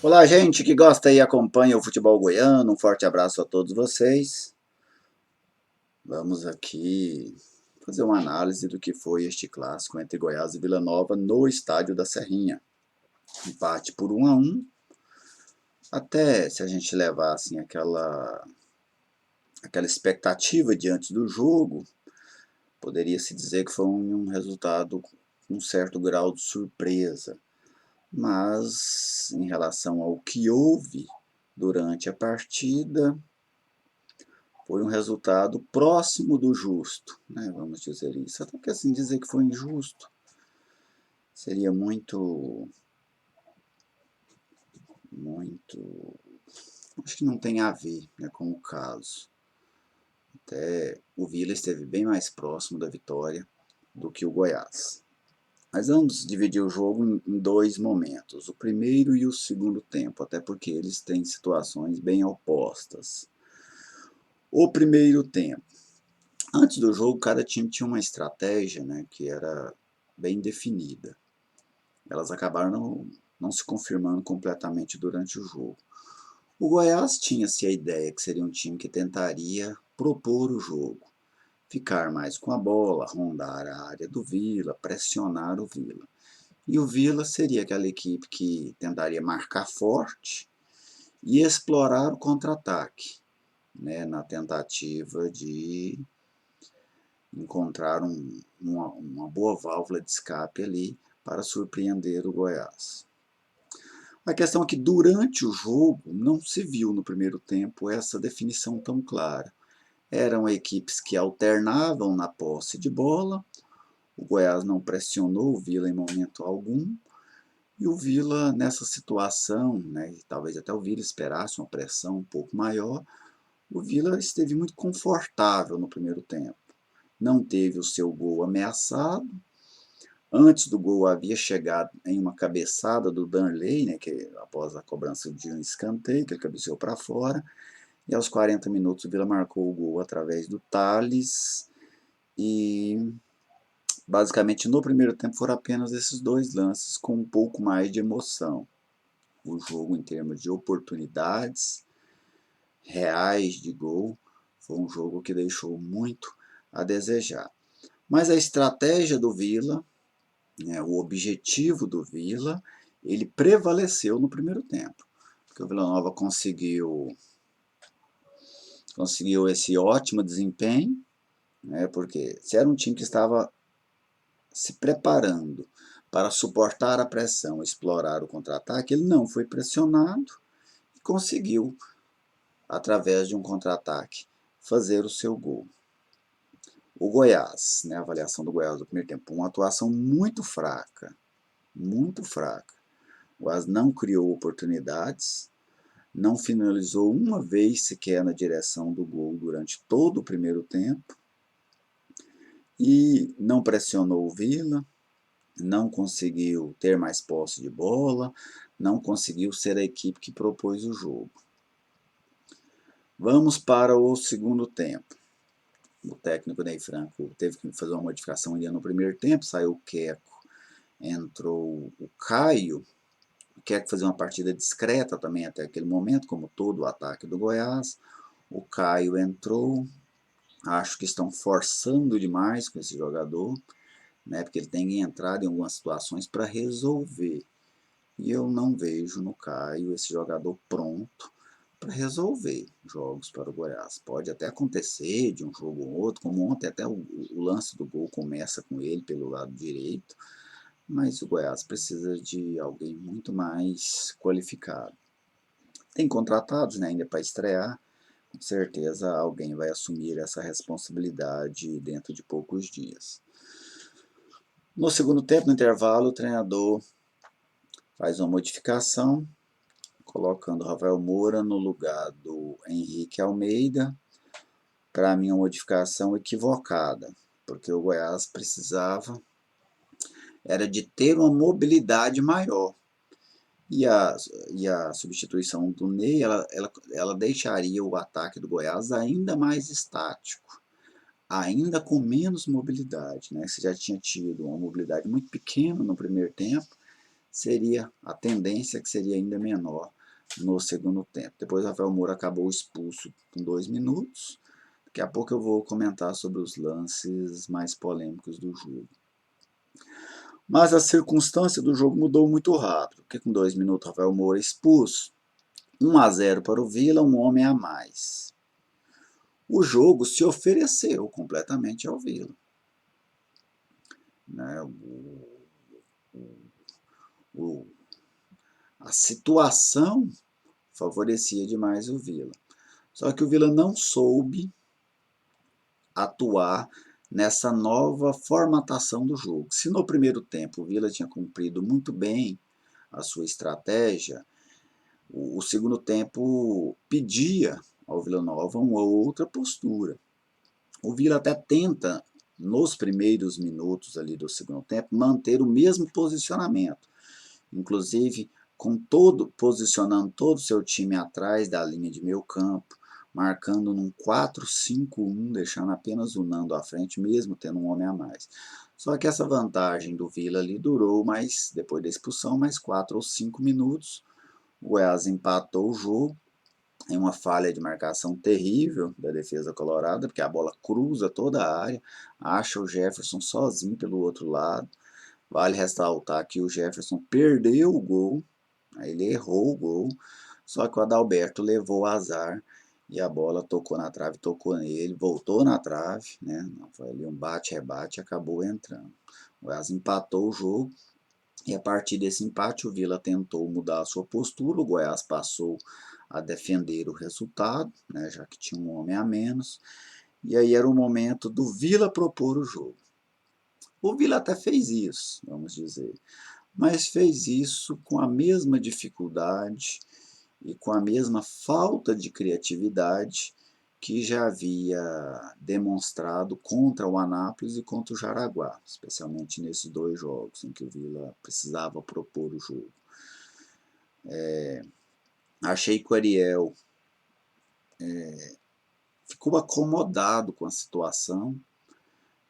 Olá, gente que gosta e acompanha o futebol goiano, um forte abraço a todos vocês. Vamos aqui fazer uma análise do que foi este clássico entre Goiás e Vila Nova no estádio da Serrinha. Empate por 1-1. Até se a gente levar assim, aquela expectativa diante do jogo, poderia se dizer que foi um resultado com um certo grau de surpresa. Mas em relação ao que houve durante a partida, foi um resultado próximo do justo, né? Vamos dizer isso. Até porque assim, dizer que foi injusto seria muito, acho que não tem a ver, né, com o caso. Até o Vila esteve bem mais próximo da vitória do que o Goiás. Mas vamos dividir o jogo em dois momentos, o primeiro e o segundo tempo, até porque eles têm situações bem opostas. O primeiro tempo. Antes do jogo, cada time tinha uma estratégia, né, que era bem definida. Elas acabaram não se confirmando completamente durante o jogo. O Goiás tinha-se a ideia que seria um time que tentaria propor o jogo, ficar mais com a bola, rondar a área do Vila, pressionar o Vila. E o Vila seria aquela equipe que tentaria marcar forte e explorar o contra-ataque, né, na tentativa de encontrar uma boa válvula de escape ali para surpreender o Goiás. A questão é que durante o jogo não se viu no primeiro tempo essa definição tão clara. Eram equipes que alternavam na posse de bola, o Goiás não pressionou o Vila em momento algum, e o Vila nessa situação, né, talvez até o Vila esperasse uma pressão um pouco maior, o Vila esteve muito confortável no primeiro tempo. Não teve o seu gol ameaçado. Antes do gol havia chegado em uma cabeçada do Danley, né, que após a cobrança de um escanteio, que ele cabeceou para fora, e aos 40 minutos o Vila marcou o gol através do Thales, e basicamente no primeiro tempo foram apenas esses dois lances com um pouco mais de emoção. O jogo em termos de oportunidades reais de gol foi um jogo que deixou muito a desejar. Mas a estratégia do Vila, né, o objetivo do Vila, ele prevaleceu no primeiro tempo. Porque o Vila Nova conseguiu esse ótimo desempenho, né, porque se era um time que estava se preparando para suportar a pressão, explorar o contra-ataque, ele não foi pressionado e conseguiu, através de um contra-ataque, fazer o seu gol. O Goiás, né, a avaliação do Goiás no primeiro tempo, uma atuação muito fraca, muito fraca. O Goiás não criou oportunidades, não finalizou uma vez sequer na direção do gol durante todo o primeiro tempo e não pressionou o Vila, não conseguiu ter mais posse de bola, não conseguiu ser a equipe que propôs o jogo. Vamos para o segundo tempo. O técnico Ney Franco teve que fazer uma modificação ainda no primeiro tempo, saiu o Queco, entrou o Caio. O Queco fazia uma partida discreta também até aquele momento, como todo o ataque do Goiás. O Caio entrou, acho que estão forçando demais com esse jogador, né, porque ele tem entrado em algumas situações para resolver. E eu não vejo no Caio esse jogador pronto para resolver jogos para o Goiás. Pode até acontecer de um jogo ou outro, como ontem até o lance do gol começa com ele pelo lado direito, mas o Goiás precisa de alguém muito mais qualificado. Tem contratados, né, ainda para estrear, com certeza alguém vai assumir essa responsabilidade dentro de poucos dias. No segundo tempo, no intervalo, o treinador faz uma modificação, colocando o Rafael Moura no lugar do Henrique Almeida. Para mim, uma modificação equivocada, porque o Goiás precisava era de ter uma mobilidade maior. E a substituição do Ney, ela deixaria o ataque do Goiás ainda mais estático. ainda com menos mobilidade, né? Você já tinha tido uma mobilidade muito pequena no primeiro tempo, seria a tendência que seria ainda menor no segundo tempo. Depois o Rafael Moura acabou expulso com 2 minutos. Daqui a pouco eu vou comentar sobre os lances mais polêmicos do jogo. Mas a circunstância do jogo mudou muito rápido, porque com 2 minutos o Rafael Moura expulso, 1-0 para o Vila, um homem a mais. O jogo se ofereceu completamente ao Vila, né? A situação favorecia demais o Vila. Só que o Vila não soube atuar nessa nova formatação do jogo. Se no primeiro tempo o Vila tinha cumprido muito bem a sua estratégia, o segundo tempo pedia ao Vila Nova uma outra postura. O Vila até tenta, nos primeiros minutos ali do segundo tempo, manter o mesmo posicionamento. Inclusive, posicionando todo o seu time atrás da linha de meio campo, marcando num 4-5-1, deixando apenas o Nando à frente, mesmo tendo um homem a mais. Só que essa vantagem do Vila ali durou mais, depois da expulsão, mais 4 ou 5 minutos. O Goiás empatou o jogo em uma falha de marcação terrível da defesa colorada, porque a bola cruza toda a área, acha o Jefferson sozinho pelo outro lado. Vale ressaltar que o Jefferson perdeu o gol, ele errou o gol, só que o Adalberto levou o azar e a bola tocou na trave, tocou nele, voltou na trave, né? Foi ali um bate-rebate e acabou entrando. O Goiás empatou o jogo e a partir desse empate o Vila tentou mudar a sua postura, o Goiás passou a defender o resultado, né? Já que tinha um homem a menos, e aí era o momento do Vila propor o jogo. O Vila até fez isso, vamos dizer, mas fez isso com a mesma dificuldade e com a mesma falta de criatividade que já havia demonstrado contra o Anápolis e contra o Jaraguá, especialmente nesses 2 jogos em que o Vila precisava propor o jogo. Achei que o Ariel ficou acomodado com a situação.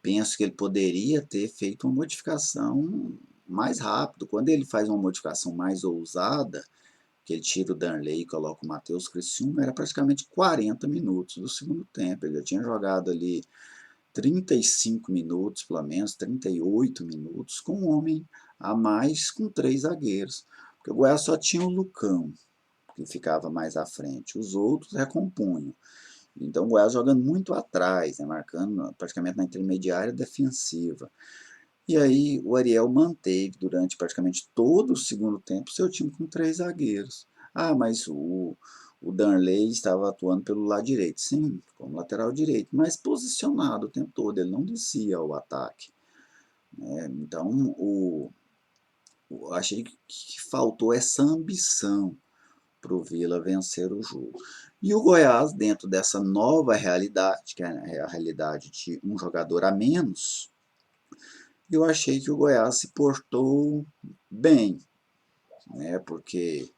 Penso que ele poderia ter feito uma modificação mais rápido. Quando ele faz uma modificação mais ousada, que ele tira o Darley e coloca o Matheus Criciúma, era praticamente 40 minutos do segundo tempo. Ele já tinha jogado ali 35 minutos, pelo menos 38 minutos, com um homem a mais, com 3 zagueiros. Porque o Goiás só tinha o Lucão, que ficava mais à frente. Os outros recompunham. Então o Goiás jogando muito atrás, né, marcando praticamente na intermediária defensiva. E aí o Ariel manteve durante praticamente todo o segundo tempo seu time com 3 zagueiros. Ah, mas o Darley estava atuando pelo lado direito. Sim, como lateral direito, mas posicionado o tempo todo, ele não descia ao ataque. Então achei que faltou essa ambição para o Vila vencer o jogo. E o Goiás, dentro dessa nova realidade, que é a realidade de um jogador a menos, eu achei que o Goiás se portou bem, né, porque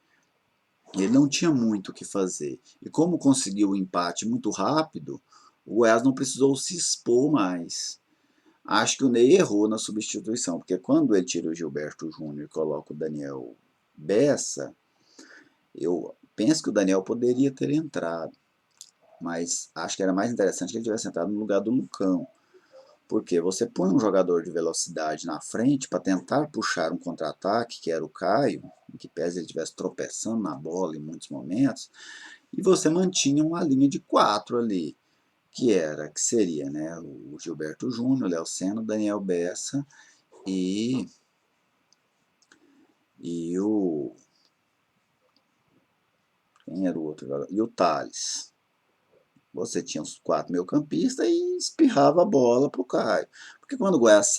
ele não tinha muito o que fazer. E como conseguiu o empate muito rápido, o Goiás não precisou se expor mais. Acho que o Ney errou na substituição, porque quando ele tira o Gilberto Júnior e coloca o Daniel Bessa, eu penso que o Daniel poderia ter entrado, mas acho que era mais interessante que ele tivesse entrado no lugar do Lucão. Porque você põe um jogador de velocidade na frente para tentar puxar um contra-ataque, que era o Caio, em que pese ele estivesse tropeçando na bola em muitos momentos, e você mantinha uma linha de 4 ali, que seria, né, o Gilberto Júnior, o Léo Senna, o Daniel Bessa e o... quem era o outro jogador? E o Thales. Você tinha os 4 meio-campistas e espirrava a bola para o Caio. Porque quando o Goiás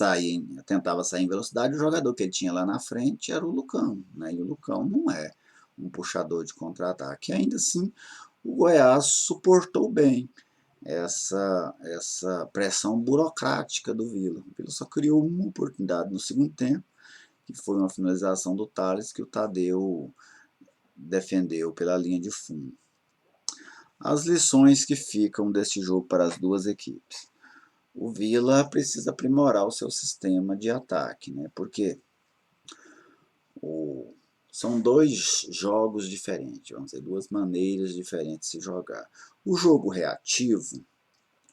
tentava sair em velocidade, o jogador que ele tinha lá na frente era o Lucão. Né? E o Lucão não é um puxador de contra-ataque. Ainda assim, o Goiás suportou bem essa pressão burocrática do Vila. O Vila só criou uma oportunidade no segundo tempo, que foi uma finalização do Thales, que o Tadeu defendeu pela linha de fundo. As lições que ficam deste jogo para as duas equipes. o Vila precisa aprimorar o seu sistema de ataque, né? Porque são dois jogos diferentes, vamos dizer, duas maneiras diferentes de se jogar. O jogo reativo,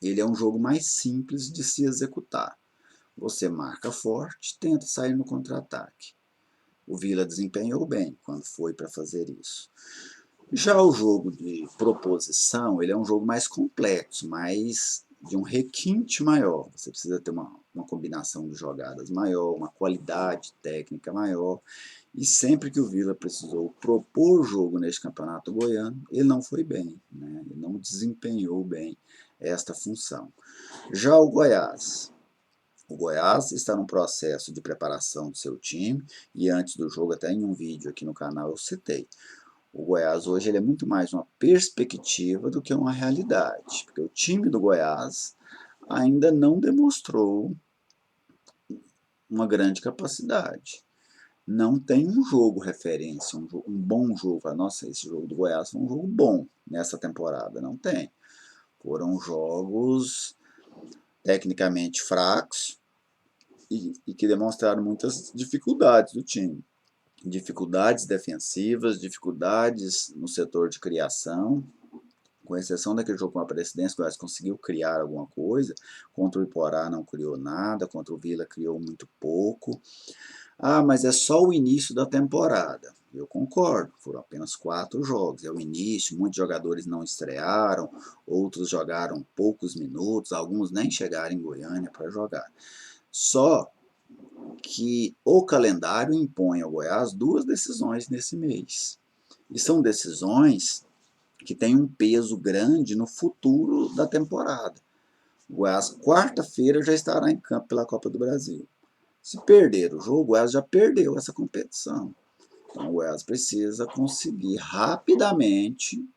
ele é um jogo mais simples de se executar. Você marca forte, tenta sair no contra-ataque. O Vila desempenhou bem quando foi para fazer isso. Já o jogo de proposição, ele é um jogo mais complexo, mais de um requinte maior. Você precisa ter uma combinação de jogadas maior, uma qualidade técnica maior. E sempre que o Vila precisou propor o jogo neste campeonato goiano, ele não foi bem, né? Ele não desempenhou bem esta função. Já o Goiás está num processo de preparação do seu time, e antes do jogo, até em um vídeo aqui no canal eu citei. O Goiás hoje ele é muito mais uma perspectiva do que uma realidade, porque o time do Goiás ainda não demonstrou uma grande capacidade. Não tem um jogo referência, um bom jogo. Nossa, esse jogo do Goiás foi um jogo bom nessa temporada. Não tem. Foram jogos tecnicamente fracos e que demonstraram muitas dificuldades do time. Dificuldades defensivas, dificuldades no setor de criação, com exceção daquele jogo com a Presidência, o Goiás conseguiu criar alguma coisa. Contra o Iporá não criou nada, contra o Vila criou muito pouco. Ah, mas é só o início da temporada. Eu concordo, foram apenas 4 jogos, é o início, muitos jogadores não estrearam, outros jogaram poucos minutos, alguns nem chegaram em Goiânia para jogar. Só que o calendário impõe ao Goiás 2 decisões nesse mês. E são decisões que têm um peso grande no futuro da temporada. O Goiás, quarta-feira, já estará em campo pela Copa do Brasil. Se perder o jogo, o Goiás já perdeu essa competição. Então o Goiás precisa conseguir rapidamente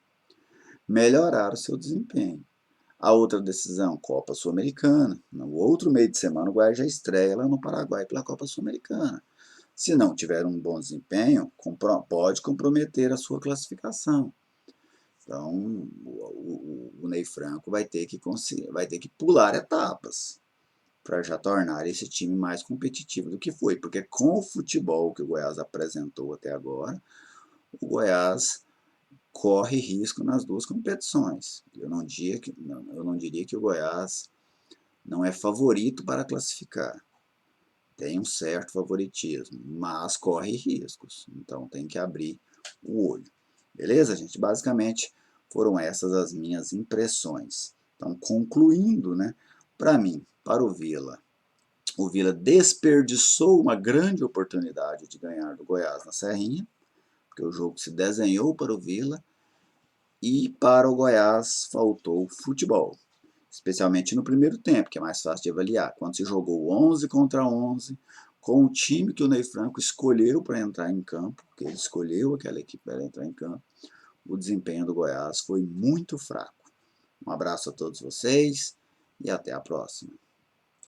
melhorar o seu desempenho. A outra decisão, Copa Sul-Americana. No outro meio de semana, o Goiás já estreia lá no Paraguai pela Copa Sul-Americana. Se não tiver um bom desempenho, pode comprometer a sua classificação. Então, o Ney Franco vai ter que pular etapas para já tornar esse time mais competitivo do que foi. Porque com o futebol que o Goiás apresentou até agora, o Goiás corre risco nas duas competições. Eu não diria que o Goiás não é favorito para classificar. Tem um certo favoritismo, mas corre riscos. Então tem que abrir o olho. Beleza, gente? Basicamente foram essas as minhas impressões. Então, concluindo, né? Para mim, para o Vila desperdiçou uma grande oportunidade de ganhar do Goiás na Serrinha, porque o jogo se desenhou para o Vila, e para o Goiás faltou futebol, especialmente no primeiro tempo, que é mais fácil de avaliar, quando se jogou 11 contra 11, com o time que o Ney Franco escolheu para entrar em campo, porque ele escolheu aquela equipe para entrar em campo, o desempenho do Goiás foi muito fraco. Um abraço a todos vocês e até a próxima.